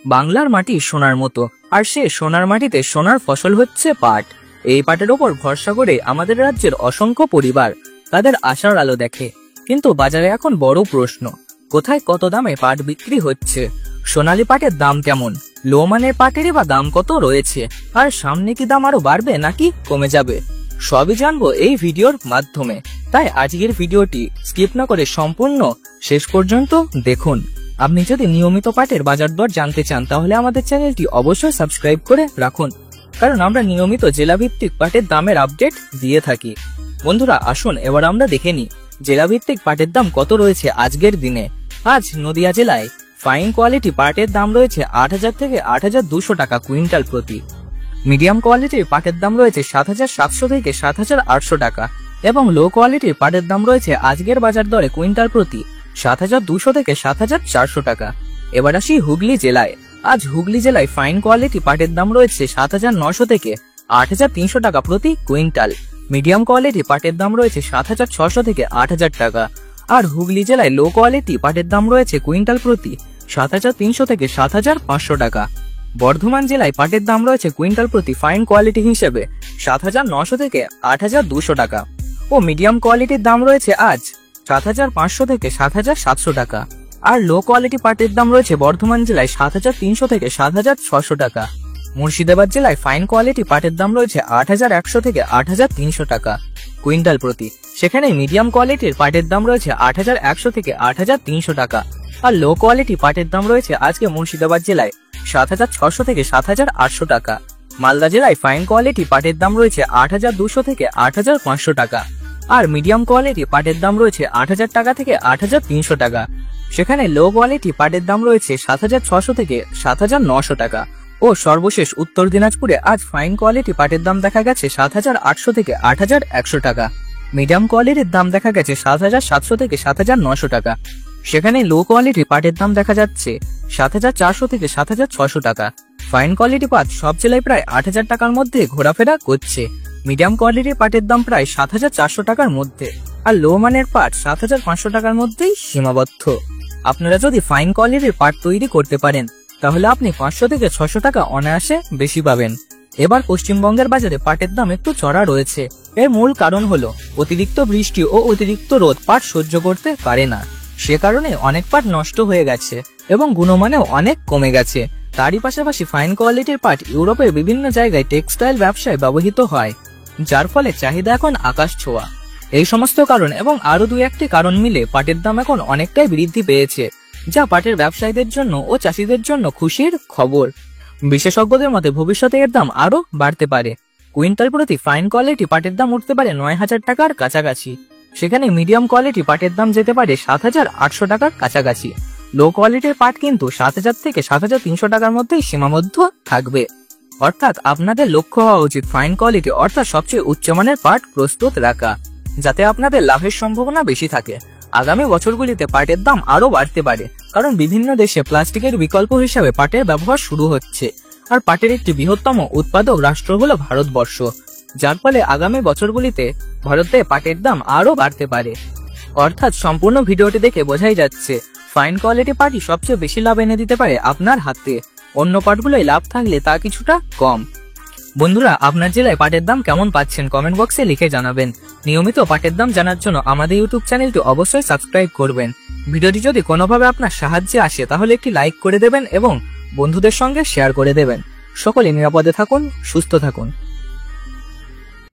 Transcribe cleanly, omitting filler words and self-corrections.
বাংলার মাটি সোনার মতো, আর সে সোনার মাটিতে সোনার ফসল হচ্ছে পাট। এই পাটের ওপর ভরসা করে আমাদের রাজ্যের অসংখ্য পরিবার তাদের আশার আলো দেখে। কিন্তু বাজারে এখন বড় প্রশ্ন, কোথায় কত দামে পাট বিক্রি হচ্ছে? সোনালী পাটের দাম কেমন? লো মানের পাটেরই বা দাম কত রয়েছে? আর সামনে কি দাম আরো বাড়বে নাকি কমে যাবে? সবই জানবো এই ভিডিওর মাধ্যমে। তাই আজকের ভিডিওটি স্কিপ না করে সম্পূর্ণ শেষ পর্যন্ত দেখুন। আপনি যদি নিয়মিত পাটের বাজার দর জানতে চান তাহলে আমাদের চ্যানেলটি অবশ্যই সাবস্ক্রাইব করে রাখুন, কারণ আমরা নিয়মিত জেলাভিত্তিক পাটের দামের আপডেট দিয়ে থাকি। বন্ধুরা আসুন এবার আমরা দেখে নিই জেলাভিত্তিক পাটের দাম কত রয়েছে আজকের দিনে। আজ নদিয়া জেলায় ফাইন কোয়ালিটি পাটের দাম রয়েছে ৮,০০০ থেকে ৮,২০০ টাকা কুইন্টাল প্রতি। মিডিয়াম কোয়ালিটির পাটের দাম রয়েছে ৭,৭০০ থেকে ৭,৮০০ টাকা এবং লো কোয়ালিটির পাটের দাম রয়েছে আজকের বাজার দরে কুইন্টাল প্রতি ৭,২০০ থেকে ৭,৪০০ টাকা। এবার আসি হুগলি জেলায়। আজ হুগলি জেলায় ফাইন কোয়ালিটি পাটের দাম রয়েছে ৭,৯০০ থেকে ৮,৩০০ টাকা প্রতি কুইন্টাল। মিডিয়াম কোয়ালিটি পাটের দাম রয়েছে ৭,৬০০ থেকে ৮,০০০ টাকা। আর হুগলি জেলায় লো কোয়ালিটি পাটের দাম রয়েছে কুইন্টাল প্রতি ৭,৩০০ থেকে ৭,৫০০ টাকা। বর্ধমান জেলায় পাটের দাম রয়েছে কুইন্টাল প্রতি ফাইন কোয়ালিটি হিসেবে ৭,৯০০ থেকে ৮,২০০ টাকা ও মিডিয়াম কোয়ালিটির দাম রয়েছে আজ ৭,৫০০ থেকে ৭,৭০০ টাকা। আর লো কোয়ালিটি পাটের দাম রয়েছে বর্ধমান জেলায় ৭,৩০০ থেকে ৭,৬০০ টাকা। মুর্শিদাবাদ জেলায় ফাইন কোয়ালিটি পাটের দাম রয়েছে ৮,১০০ থেকে ৮,৩০০ টাকা কুইন্টাল প্রতি। সেখানে মিডিয়াম কোয়ালিটির পাটের দাম রয়েছে ৮,১০০ থেকে ৮,৩০০ টাকা। আর লো কোয়ালিটি পাটের দাম রয়েছে আজকে মুর্শিদাবাদ জেলায় ৭,৬০০ থেকে ৭,৮০০ টাকা। মালদা জেলায় ফাইন কোয়ালিটি পাটের দাম রয়েছে ৮,২০০ থেকে ৮,৫০০ টাকা। আর মিডিয়াম কোয়ালিটি পাটের দাম রয়েছে ৮,০০০ টাকা থেকে ৮,৩০০ টাকা। সেখানে লো কোয়ালিটি পাটের দাম রয়েছে ৭,৬০০ থেকে ৭,৯০০ টাকা। ও সর্বশেষ উত্তর দিনাজপুরে আজ ফাইন কোয়ালিটি পাটের দাম দেখা গেছে ৭,৮০০ থেকে ৮,১০০ টাকা। মিডিয়াম কোয়ালিটির দাম দেখা গেছে ৭,৭০০ থেকে ৭,৯০০ টাকা। সেখানে লো কোয়ালিটি পাটের দাম দেখা যাচ্ছে ৭,৪০০ থেকে ৭,৬০০ টাকা। ফাইন কোয়ালিটি পাট সব জেলায় প্রায় ৮,০০০ টাকার মধ্যে ঘোরাফেরা করছে। মিডিয়াম কোয়ালিটির পাটের দাম প্রায় ৭,৪০০ টাকার মধ্যে, আর লো মানের পাট ৭,৫০০ টাকার মধ্যেই সীমাবদ্ধ। আপনারা যদি ফাইন কোয়ালিটির পাট তৈরি করতে পারেন তাহলে আপনি ৫০০ থেকে ৬০০ টাকা অনায়াসে বেশি পাবেন। এবার পশ্চিমবঙ্গের বাজারে পাটের দাম একটু চড়া রয়েছে। এর মূল কারণ হলো অতিরিক্ত বৃষ্টি ও অতিরিক্ত রোদ পাট সহ্য করতে পারে না। সে কারণে অনেক পাট নষ্ট হয়ে গেছে এবং গুণমানেও অনেক কমে গেছে। তারই পাশাপাশি ফাইন কোয়ালিটির পাট ইউরোপের বিভিন্ন জায়গায় টেক্সটাইল ব্যবসায় ব্যবহৃত হয়, যার ফলে চাহিদা এখন আকাশ ছোঁয়া। এই সমস্ত কারণ এবং আরো ২-১টি কারণ মিলে পাটের দাম এখন অনেকটাই বৃদ্ধি পেয়েছে, যা পাটের ব্যবসায়ীদের জন্য ও চাষিদের জন্য খুশির খবর। বিশেষজ্ঞদের মতে ভবিষ্যতে এর দাম আরো বাড়তে পারে। কুইন্টাল প্রতি ফাইন কোয়ালিটি পাটের দাম উঠতে পারে ৯,০০০ টাকার কাছাকাছি। সেখানে মিডিয়াম কোয়ালিটি পাটের দাম যেতে পারে ৭,৮০০ টাকার কাছাকাছি। লো কোয়ালিটির পাট কিন্তু ৭,০০০ থেকে ৭,৩০০ টাকার মধ্যেই সীমাবদ্ধ থাকবে। অর্থাৎ আপনাদের লক্ষ্য হওয়া উচিত ফাইন কোয়ালিটি অর্থাৎ সবচেয়ে উচ্চমানের পাট প্রস্তুত রাখা, যাতে আপনাদের লাভের সম্ভাবনা বেশি থাকে। আগামী বছরগুলিতে পাটের দাম আরো বাড়তে পারে, কারণ বিভিন্ন দেশে প্লাস্টিকের বিকল্প হিসাবে পাটের ব্যবহার শুরু হচ্ছে। আর পাটের একটি বৃহত্তম উৎপাদক রাষ্ট্র হলো ভারতবর্ষ, যার ফলে আগামী বছরগুলিতে ভারতে পাটের দাম আরো বাড়তে পারে। অর্থাৎ সম্পূর্ণ ভিডিওটি দেখে বোঝাই যাচ্ছে ফাইন কোয়ালিটি পাটই সবচেয়ে বেশি লাভ এনে দিতে পারে আপনার হাতে। অন্য পাটগুলোই লাভ থাকলে তা কিছুটা কম। বন্ধুরা আপনার জেলায় পাটের দাম কেমন পাচ্ছেন কমেন্ট বক্সে লিখে জানাবেন। নিয়মিত পাটের দাম জানার জন্য আমাদের ইউটিউব চ্যানেলটি অবশ্যই সাবস্ক্রাইব করবেন। ভিডিওটি যদি কোনোভাবে আপনার সাহায্যে আসে তাহলে একটি লাইক করে দেবেন এবং বন্ধুদের সঙ্গে শেয়ার করে দেবেন। সকলে নিরাপদে থাকুন, সুস্থ থাকুন।